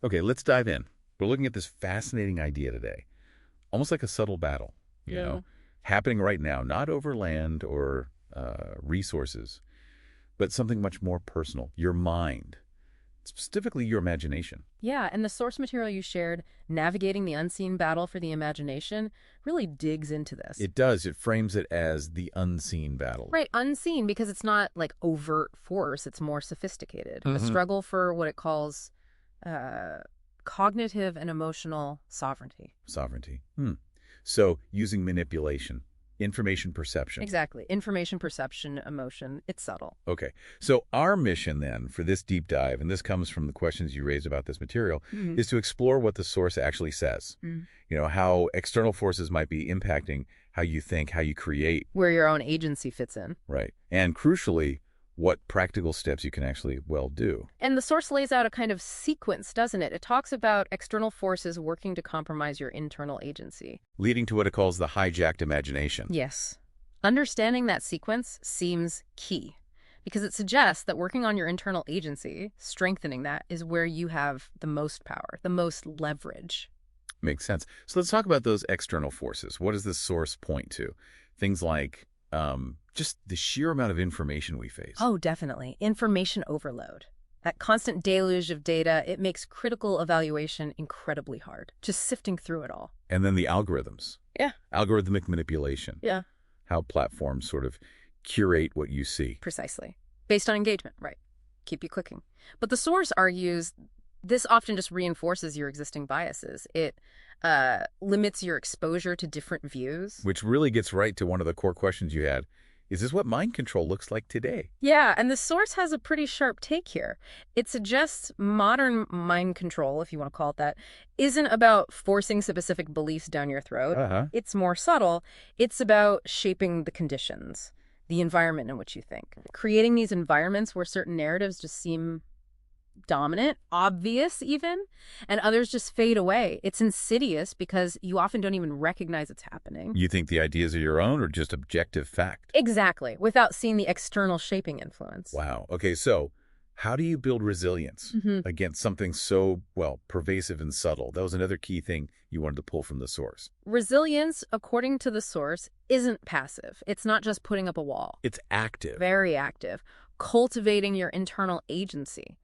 Okay, let's dive in. We're looking at this fascinating idea today, almost like a subtle battle, Yeah. happening right now, not over land or resources, but something much more personal, your mind, specifically your imagination. Yeah, and the source material you shared, Navigating the Unseen Battle for the Imagination, really digs into this. It does. It frames it as the unseen battle. Right, unseen because it's not like overt force, it's more sophisticated. A Mhm. struggle for what it calls uh, cognitive and emotional sovereignty. Sovereignty. So using manipulation, information perception. Exactly. Information, perception, emotion, it's subtle. Okay. So our mission then for this deep dive, and this comes from the questions you raised about this material, Mhm. is to explore what the source actually says. Mm. How external forces might be impacting how you think, how you create, Where your own agency fits in. right? And crucially, what practical steps you can actually, do. And the source lays out a kind of sequence, doesn't it? It talks about external forces working to compromise your internal agency. Leading to what it calls the hijacked imagination. Yes. Understanding that sequence seems key because it suggests that working on your internal agency, strengthening that, is where you have the most power, the most leverage. Makes sense. So let's talk about those external forces. What does the source point to? Things like just the sheer amount of information we face. Oh, definitely. Information overload. That constant deluge of data, it makes critical evaluation incredibly hard. Just sifting through it all. And then the algorithms. Yeah. Algorithmic manipulation. Yeah. How platforms sort of curate what you see. Precisely. Based on engagement, right. Keep you clicking. But the source argues this often just reinforces your existing biases. It limits your exposure to different views. Which really gets right to one of the core questions you had. Is this what mind control looks like today? Yeah, and the source has a pretty sharp take here. It suggests modern mind control, if you want to call it that, isn't about forcing specific beliefs down your throat. Uh-huh. It's more subtle. It's about shaping the conditions, the environment in which you think. Creating these environments where certain narratives just seem dominant, obvious even, and others just fade away. It's insidious because you often don't even recognize it's happening. You think the ideas are your own or just objective fact? Exactly, without seeing the external shaping influence. Wow. Okay, so how do you build resilience against something so, pervasive and subtle? That was another key thing you wanted to pull from the source. Resilience, according to the source, isn't passive. It's not just putting up a wall. It's active. Very active. Cultivating your internal agency.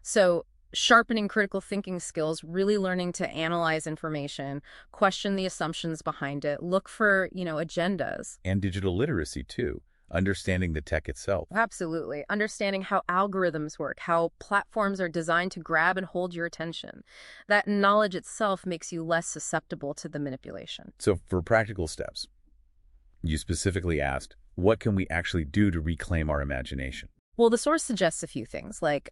So sharpening critical thinking skills, really learning to analyze information, question the assumptions behind it, look for, agendas. And digital literacy, too. Understanding the tech itself. Absolutely. Understanding how algorithms work, how platforms are designed to grab and hold your attention. That knowledge itself makes you less susceptible to the manipulation. So for practical steps, you specifically asked, what can we actually do to reclaim our imagination? Well, the source suggests a few things like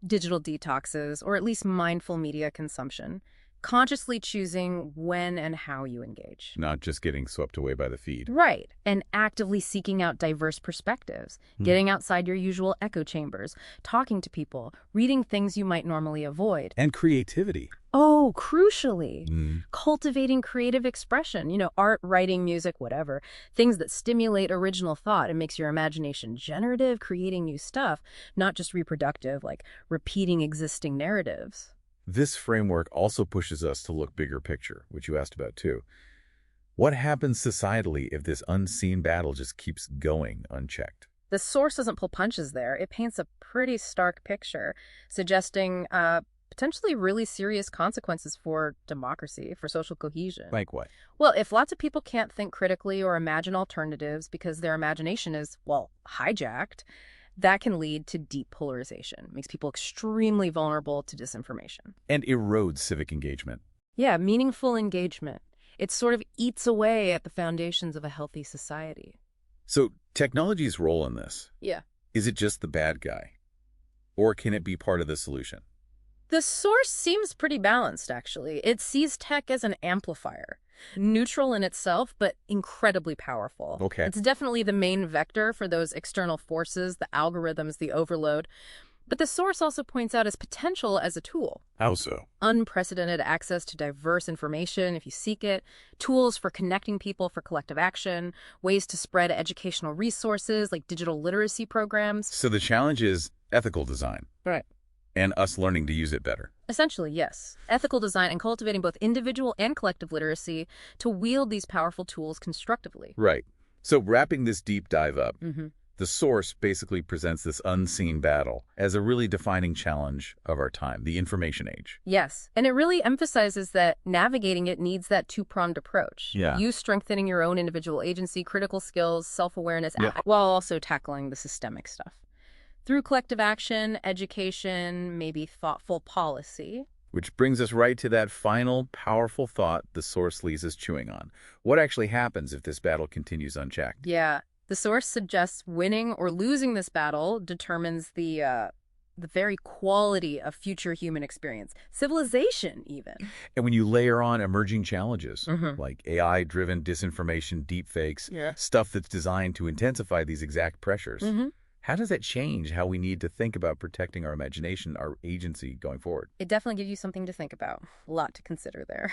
digital detoxes, or at least mindful media consumption, consciously choosing when and how you engage. Not just getting swept away by the feed. Right, and actively seeking out diverse perspectives, getting outside your usual echo chambers, talking to people, reading things you might normally avoid. And creativity. Oh, crucially, cultivating creative expression, art, writing, music, whatever, things that stimulate original thought and makes your imagination generative, creating new stuff, not just reproductive, like repeating existing narratives. This framework also pushes us to look bigger picture, which you asked about too. What happens societally if this unseen battle just keeps going unchecked? The source doesn't pull punches there. It paints a pretty stark picture, suggesting potentially really serious consequences for democracy, for social cohesion. Like what? Well, if lots of people can't think critically or imagine alternatives because their imagination is, hijacked, that can lead to deep polarization, makes people extremely vulnerable to disinformation. And erodes civic engagement. Yeah, meaningful engagement. It sort of eats away at the foundations of a healthy society. So technology's role in this, Yeah. is it just the bad guy? Or can it be part of the solution? The source seems pretty balanced, actually. It sees tech as an amplifier, neutral in itself, but incredibly powerful. Okay. It's definitely the main vector for those external forces, the algorithms, the overload. But the source also points out its potential as a tool. How so? Unprecedented access to diverse information if you seek it, tools for connecting people for collective action, ways to spread educational resources like digital literacy programs. So the challenge is ethical design. Right. And us learning to use it better. Essentially, yes. Ethical design and cultivating both individual and collective literacy to wield these powerful tools constructively. Right. So wrapping this deep dive up, Mm-hmm. the source basically presents this unseen battle as a really defining challenge of our time, the information age. Yes, and it really emphasizes that navigating it needs that two-pronged approach. Yeah. You strengthening your own individual agency, critical skills, self-awareness, Yeah. while also tackling the systemic stuff. Through collective action, education, maybe thoughtful policy. Which brings us right to that final, powerful thought the source leaves us chewing on. What actually happens if this battle continues unchecked? Yeah, the source suggests winning or losing this battle determines the very quality of future human experience, civilization even. And when you layer on emerging challenges, Mhm. like AI-driven disinformation, deepfakes, Yeah. stuff that's designed to intensify these exact pressures, Mm-hmm. how does that change how we need to think about protecting our imagination, our agency going forward? It definitely gives you something to think about. A lot to consider there.